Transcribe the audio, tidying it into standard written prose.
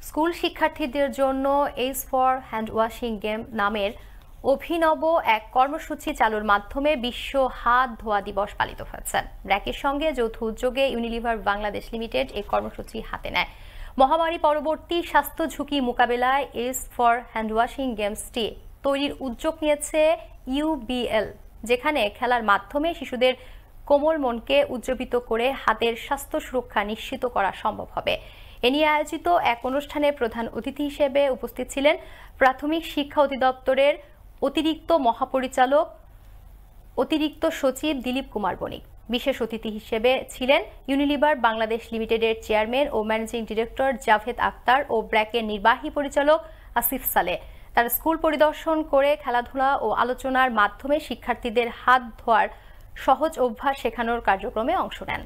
School শিক্ষার্থীদের জন্য age for hand washing game নামের অভিনব এক কর্মসূচি চালুর মাধ্যমে বিশ্ব হাত ধোয়া দিবস পালিত হয়েছে। ব্র্যাকের সঙ্গে যৌথ উদ্যোগে ইউনিলিভার বাংলাদেশ লিমিটেড এই কর্মসূচি হাতে নেয়। মহামারী পরবর্তী স্বাস্থ্য ঝুঁকি মোকাবেলায় এইজ ফর হ্যান্ড ওয়াশিং গেমসটি তৈরির উদ্যোগ নিয়েছে ইউবিএল, যেখানে খেলার মাধ্যমে শিশুদের কোমল মনকে উজ্জীবিত করে হাতের স্বাস্থ্য সুরক্ষা নিশ্চিত করা সম্ভব হবে। এ নিয়ে আয়োজিত এক অনুষ্ঠানে প্রধান অতিথি হিসেবে উপস্থিত ছিলেন প্রাথমিক শিক্ষা অধিদপ্তরের অতিরিক্ত মহাপরিচালক অতিরিক্ত সচিব দিলীপ কুমার বণিক। বিশেষ অতিথি হিসেবে ছিলেন ইউনিলিভার বাংলাদেশ লিমিটেডের চেয়ারম্যান ও ম্যানেজিং ডিরেক্টর জাভেদ আক্তার ও ব্র্যাকের নির্বাহী পরিচালক আসিফ সালেহ। তারা স্কুল পরিদর্শন করে খেলাধুলা ও আলোচনার মাধ্যমে শিক্ষার্থীদের হাত ধোয়ার সহজ অভ্যাস শেখানোর কার্যক্রমে অংশ নেন।